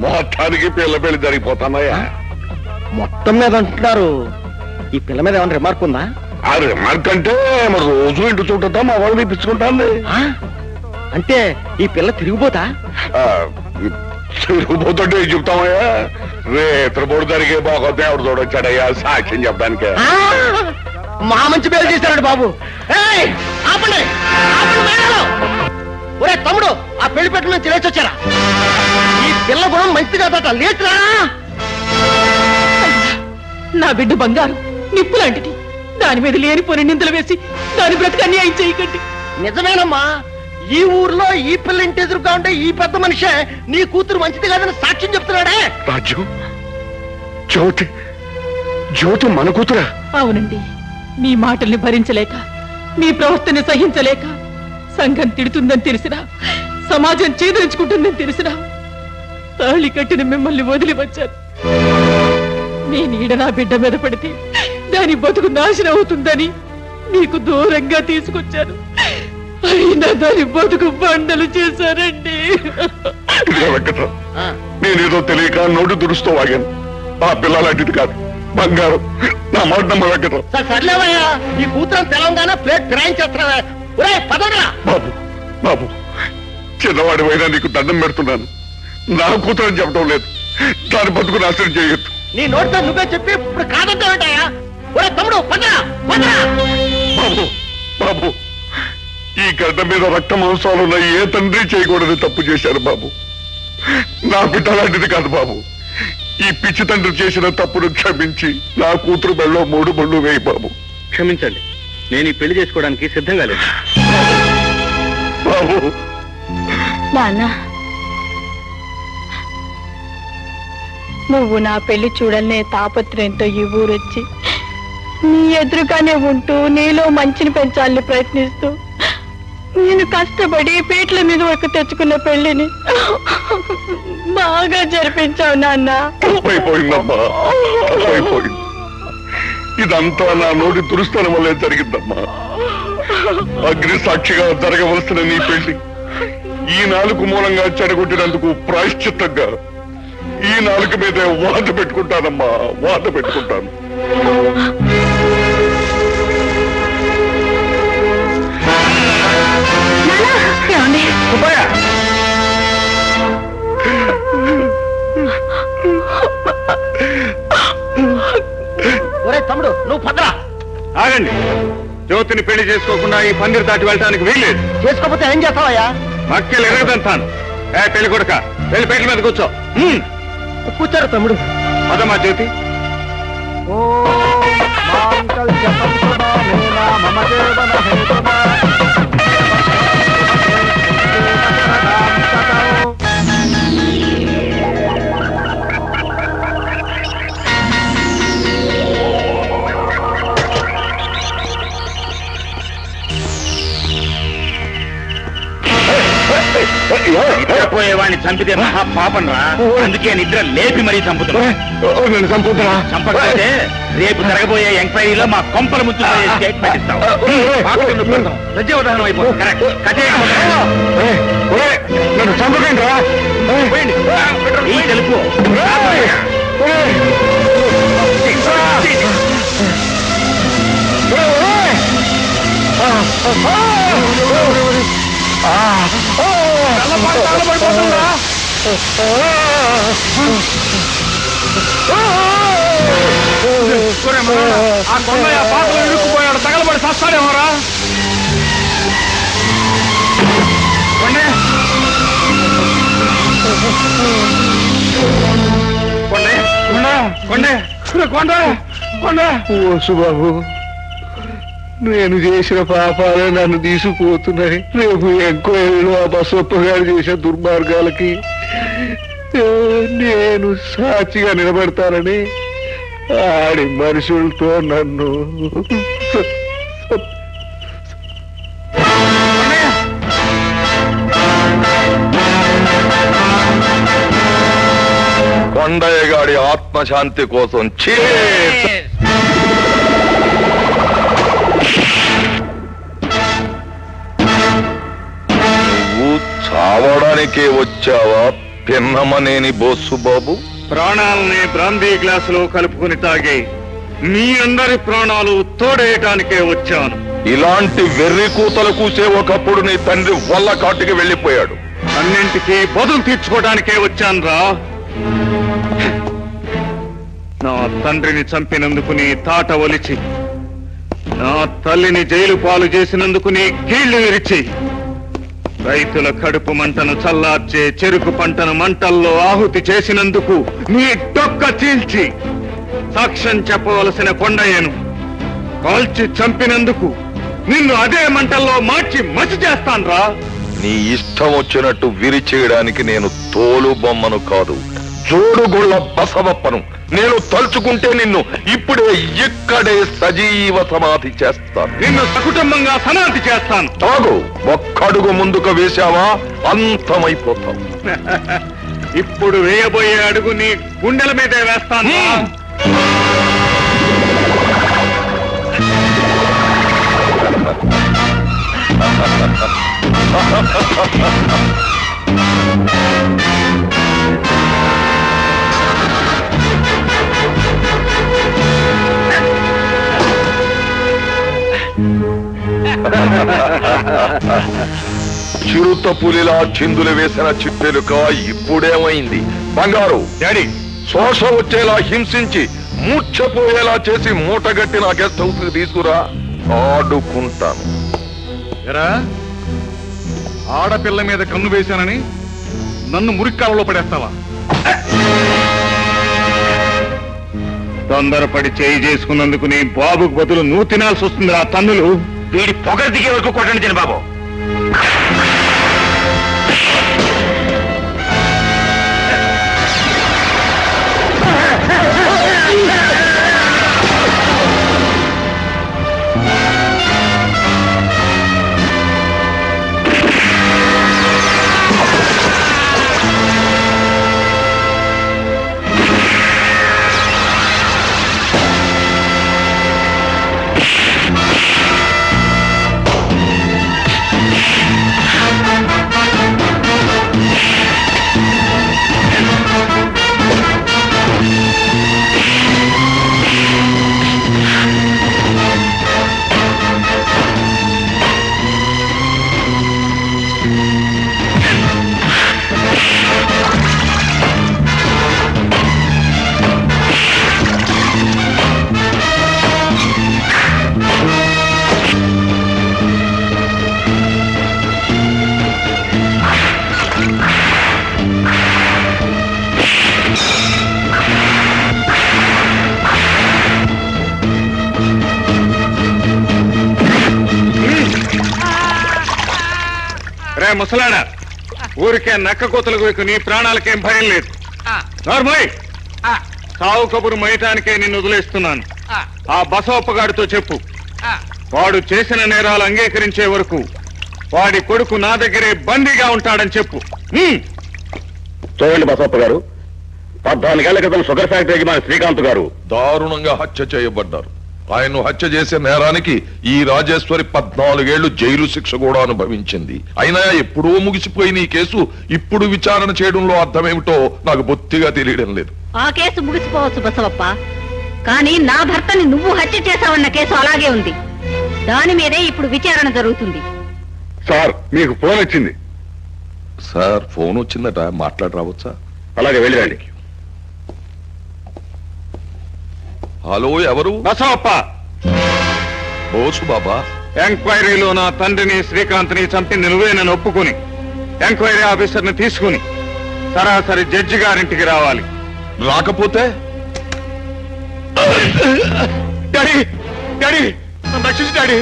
మొత్తానికి పిల్ల పెళ్లి జరిగిపోతున్నాయా? మొత్తం మీద అంటున్నారు. ఈ పిల్ల మీద ఏమైనా రిమార్క్ ఉందా? ఆ రిమార్క్ అంటే మరి రోజు ఇంటి చుట్టూ మా వాళ్ళు తెప్పించుకుంటాను. అంటే ఈ పిల్ల తిరిగిపోతా? తిరిగిపోతుంటే ఏం చెప్తామయ్యా? రేత్రపోడు జరిగే బాగోతే ఎవరు చూడొచ్చాడయ్యా సాక్ష్యం చెప్పడానికి. మా మంచి పేరు చేశాడు బాబు. ఒరే తమ్ముడు, ఆ పెళ్లి పెట్ట నుంచి లేచి వచ్చారా? ఈ పిల్ల గుణం మంచిగా లేచురా. నా బిడ్డ బంగారు నిప్పు లాంటిది. దాని మీద లేనిపోని నిందలు వేసి దాని బ్రతికి అన్యాయం చేయకండి. నిజమేనమ్మా, ఈ ఊర్లో ఈ పిల్ల ఇంటి ఎదురుగా ఉంటే ఈ పెద్ద మనిషే నీ కూతురు మంచిది కాదని సాక్ష్యం చెప్తున్నాడే. రాజు, జ్యోతి జ్యోతి మన కూతురా? అవునండి. మీ మాటల్ని భరించలేక, మీ ప్రవర్తన సహించలేక, సంఘం తిడుతుందని తెలిసినా, సమాజం చేదరించుకుంటుందని తెలిసినా తాళి కట్టిన మిమ్మల్ని వదిలి వచ్చాను. మీ నీడ నా బిడ్డ మీద పడితే దాని బతుకు నాశనం అవుతుందని మీకు దూరంగా తీసుకొచ్చాను. అయినా దాని బతుకు బండలు చేశారండి. నేనేదో తెలియక నోటు దురుస్తూ వాగాను. ఆ పిల్ల లాంటిది కాదు, బంగారం. నా మాట నమ్మ వెంకటం. సర్లేవయ్యా, ఈ కూతురం తెలంగాణ ప్లేట్ ఫిరాయించేస్తున్నావా? బాబు బాబు, చిన్నవాడి అయినా నీకు దండం పెడుతున్నాను. నా కూతురని చెప్పడం లేదు. దాని బతుకు నాశనం చేయొద్దు. నీ నోటితో నువ్వే చెప్పి ఇప్పుడు కాదంటావేంటయ్యా? తమ్ముడు బాబు బాబు, ఈ గడ్డ మీద రక్త మాంసాలున్న ఏ తండ్రి చేయకూడదు తప్పు చేశారు బాబు. నా బిడ్డ లాంటిది కాదు బాబు. ఈ పిచ్చి తండ్రి చేసిన తప్పును క్షమించి నా కూతురు బెళ్ళలో 3 బళ్ళు వేయి బాబు. క్షమించండి, నేను ఈ పెళ్లి చేసుకోవడానికి సిద్ధంగా లేదు. బాబు, నాన్న, నువ్వు నా పెళ్లి చూడలనే తాపత్రయంతో ఈ ఊరొచ్చి నీ ఎదురుగానే ఉంటూ నీలో మంచిని పెంచాలని ప్రయత్నిస్తూ నేను కష్టపడి పీటల మీద వరకు తెచ్చుకున్న పెళ్లిని బాగా జరిపించావు నాన్న. ఇదంతా నా నోటి దురుస్తానం వల్లే జరిగిందమ్మా. అగ్ని సాక్షిగా జరగవలసిన నీ పెళ్లి ఈ నాలుగు మూలంగా చెడగొట్టినందుకు ప్రాయశ్చిత్తంగా ఈ నాలుగు మీదే వాత పెట్టుకుంటానమ్మా, వాత పెట్టుకుంటాను. తమ్ముడు నువ్వు పదరా. ఆగండి, జ్యోతిని పెళ్లి చేసుకోకుండా ఈ పందిరి దాటి వెళ్ళడానికి వీల్లేదు. చేసుకోకపోతే ఏం చేస్తావయ్యా? మక్కలు ఎరగదంతాను. పెళ్లి కొడుక వెళ్ళి పెళ్లి మీద కూర్చో. కూర్చోరు తమ్ముడు. పదమ్మా జ్యోతి. నిద్రపోయేవాడిని చంపితే మహా పాపం రా. అందుకే నిద్ర లేపి మరీ చంపుతున్నా. నేను చంపుతున్నా. చంపకపోతే రేపు జరగబోయే ఎంక్వైరీలో మా కొంపల ముచ్చు స్టేట్మెంట్ ఇస్తాం. ప్రజావధానం అయిపోతుంది. కరెక్ట్. నన్ను చంపకండి రా. ఈ తెలుపు ఆ కొండయ్య పాపలు ఇరుక్కుపోయాడు. తగలబడి సస్తాడేమోరా. బాబు, నేను చేసిన పాపాలే నన్ను తీసుకుపోతున్నాయి. రేపు ఎంక్వైరీలో ఆ బసప్ప గారు చేసిన దుర్మార్గాలకి నేను సాక్షిగా నిలబెడతానని ఆడి మనుషులతో నన్ను కొండయ్య గారి ఆత్మశాంతి కోసం నువ్వు తీర్చడానికే వచ్చావా పిన్నమనేని బోసు బాబు? ప్రాణాలని బ్రాందీ గ్లాసులో కలుపుకుని తాగి మీ అందరి ప్రాణాలు తోడేయటానికే వచ్చాను. ఇలాంటి వెర్రి కూతలు కూసే ఒకప్పుడు నీ తండ్రి వల్ల కాటికి వెళ్ళిపోయాడు. అన్నింటికీ బదులు తీర్చుకోవడానికే వచ్చాను రా. నా తండ్రిని చంపినందుకు నీ తాట ఒలిచి, నా తల్లిని జైలు పాలు చేసినందుకు నీ కీళ్లు విరిచి, రైతుల కడుపు మంటను చల్లార్చే చెరుకు పంటను మంటల్లో ఆహుతి చేసినందుకు నీ డొక్క చీల్చి, సాక్ష్యం చెప్పవలసిన కొండయ్యను కాల్చి చంపినందుకు నిన్ను అదే మంటల్లో మార్చి మసి చేస్తాను రా. నీ ఇష్టం వచ్చినట్టు విరిచేయడానికి నేను తోలు బొమ్మను కాదు, జోడుగుళ్ళ బసవప్పను. నేను తలుచుకుంటే నిన్ను ఇప్పుడే ఇక్కడే సజీవ సమాధి చేస్తాను. నిన్ను సకుటుంబంగా సమాధి చేస్తాను. తాగు, ఒక్కడుగు ముందుకు వేశావా అంతమైపోతావు. ఇప్పుడు వేయబోయే అడుగు నీ గుండెల మీదే వేస్తాను. చిరుత పులిలా చిందులు వేసిన చిట్టెలుక ఇప్పుడేమైంది? బంగారు డాడీ, శోష వచ్చేలా హింసించి మూర్ఛపోయేలా చేసి మూటగట్టి నా గెస్ట్ హౌస్ కి తీసుకురా, ఆడుకుంటాను. ఎరా, ఆడపిల్ల మీద కన్ను వేశానని నన్ను మురిక్కాలలో పడేస్తావా? తొందరపడి చేయి చేసుకున్నందుకు నీ బాబుకు బదులు నువ్వు తినాల్సి వస్తుంది. ఆ తన్నులు వీడి పొగరు దిగే వరకు కొట్టండి తిన బాబు. ముసలాడా, ఊరికే నక్క కోతలకు వైపు నీ ప్రాణాలకేం భయం లేదు. నార్మల్ సావు కబురు మయటానికే నిన్ను వదిలేస్తున్నాను. ఆ బసవప్పగాడితో చెప్పు, వాడు చేసిన నేరాలు అంగీకరించే వరకు వాడి కొడుకు నా దగ్గరే బందీగా ఉంటాడని చెప్పు. చూడండి బసవప్ప గారు, 14 ఏళ్ల క్రితం షుగర్ ఫ్యాక్టరీకి మన శ్రీకాంత్ గారు దారుణంగా హత్య చేయబడ్డారు. ఆయన్ను హత్య చేసే నేరానికి ఈ రాజేశ్వరి 14 ఏళ్లు జైలు శిక్ష కూడా అనుభవించింది. అయినా ఎప్పుడో ముగిసిపోయిన ఈ కేసు ఇప్పుడు విచారణ చేయడంలో అర్థమేమిటో నాకు బొత్తిగా తెలియడం లేదు. ఆ కేసు ముగిసిపోవచ్చు బసవప్ప, కానీ నా భర్తని నువ్వు హత్య చేశావన్న కేసు అలాగే ఉంది. దాని మీదే ఇప్పుడు విచారణ జరుగుతుంది. సార్, మీకు ఫోన్ వచ్చింది. సార్, ఫోన్ వచ్చిందట, మాట్లాడి రావచ్చా? అలాగే వెళ్ళిరండి. హలో, ఎవరు? బసవప్ప. బోసు బాబా. ఎంక్వైరీలో నా తండ్రిని శ్రీకాంత్ని చంపింది నువ్వేనని ఒప్పుకుని ఎంక్వైరీ ఆఫీసర్ని తీసుకుని సరాసరి జడ్జి గారింటికి రావాలి. రాకపోతే? డాడీ, డాడీ, నన్ను రక్షించు డాడీ,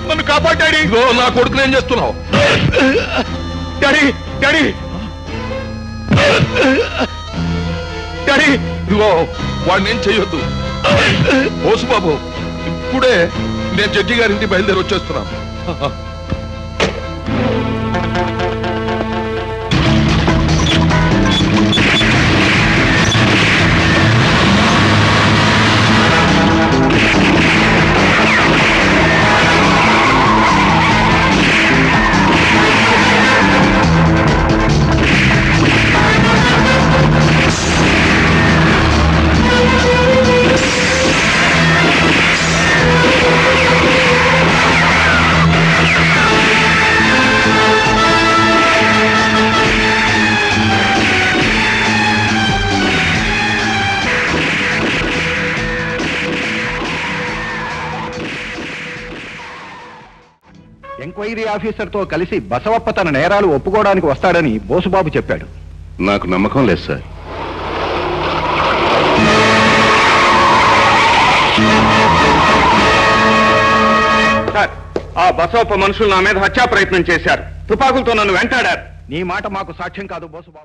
నన్ను కాపాడాడీ. నా కొడుకుని ఏం చేస్తున్నావు? డాడీ, డాడీ, డాడీ, ఇదిగో వాడిని ఏం చెయ్యొద్దు. బోసు బాబు, ఇప్పుడే నేను జడ్జి గారింటి బయలుదేరి వచ్చేస్తున్నాను. ఎంక్వైరీ ఆఫీసర్తో కలిసి బసవప్ప తన నేరాలు ఒప్పుకోవడానికి వస్తాడని బోసుబాబు చెప్పాడు. నాకు నమ్మకం లేదు సార్. సార్, ఆ బసవప్ప మనుషులు నా మీద హత్యా ప్రయత్నం చేశారు. తుపాకులతో నన్ను వెంటాడారు. నీ మాట మాకు సాక్ష్యం కాదు బోసుబాబు.